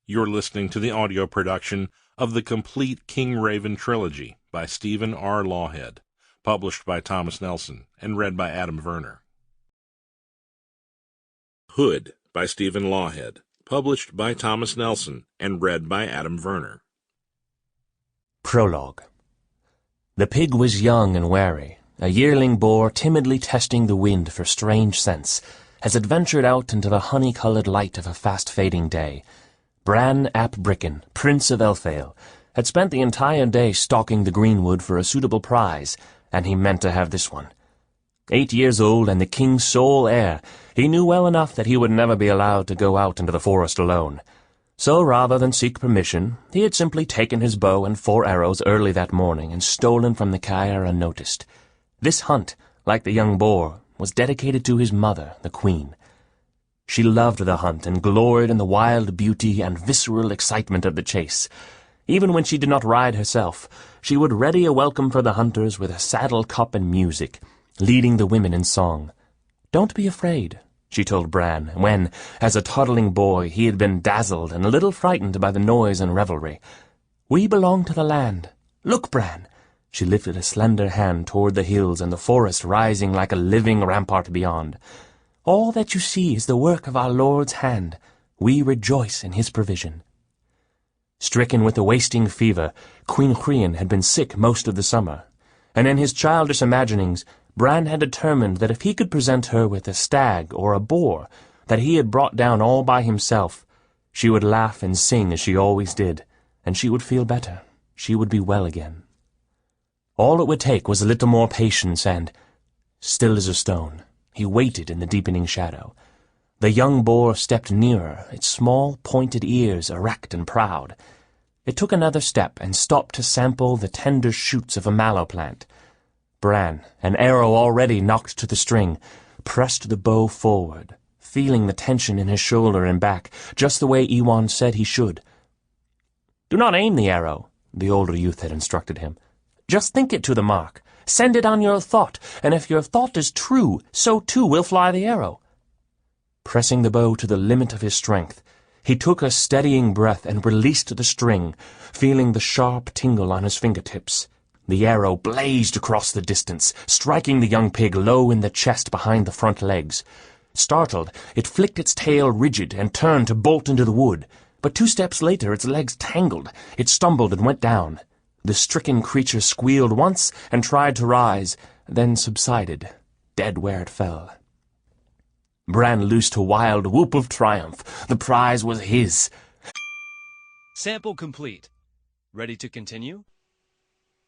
You're listening to the audio production of the complete King Raven Trilogy by Stephen R. Lawhead, published by Thomas Nelson and read by Adam Verner. Hood by Stephen Lawhead, published by Thomas Nelson and read by Adam Verner. Prologue. The pig was young and wary, a yearling boar timidly testing the wind for strange scents, as it ventured out into the honey-coloured light of a fast-fading day. Bran ap Brychan, Prince of Elfael, had spent the entire day stalking the greenwood for a suitable prize, and he meant to have this one. 8 years old and the king's sole heir, he knew well enough that he would never be allowed to go out into the forest alone. So rather than seek permission, he had simply taken his bow and 4 arrows early that morning and stolen from the heir unnoticed. This hunt, like the young boar, was dedicated to his mother, the queen. She loved the hunt and gloried in the wild beauty and visceral excitement of the chase. Even when she did not ride herself, she would ready a welcome for the hunters with a saddle cup and music, leading the women in song. "Don't be afraid," she told Bran, when, as a toddling boy, he had been dazzled and a little frightened by the noise and revelry. "We belong to the land. Look, Bran." She lifted a slender hand toward the hills and the forest rising like a living rampart beyond. "All that you see is the work of our Lord's hand. We rejoice in his provision." Stricken with a wasting fever, Queen Brychan had been sick most of the summer, and in his childish imaginings, Bran had determined that if he could present her with a stag or a boar that he had brought down all by himself, she would laugh and sing as she always did, and she would feel better. She would be well again. All it would take was a little more patience and, still as a stone, he waited in the deepening shadow. The young boar stepped nearer, its small, pointed ears erect and proud. It took another step and stopped to sample the tender shoots of a mallow plant. Bran, an arrow already knocked to the string, pressed the bow forward, feeling the tension in his shoulder and back, just the way Ewan said he should. "Do not aim the arrow," the older youth had instructed him. "Just think it to the mark. Send it on your thought, and if your thought is true, so too will fly the arrow." Pressing the bow to the limit of his strength, he took a steadying breath and released the string, feeling the sharp tingle on his fingertips. The arrow blazed across the distance, striking the young pig low in the chest behind the front legs. Startled, it flicked its tail rigid and turned to bolt into the wood, but 2 steps later its legs tangled, it stumbled and went down. The stricken creature squealed once and tried to rise, then subsided, dead where it fell. Bran loosed a wild whoop of triumph. The prize was his. Sample complete. Ready to continue?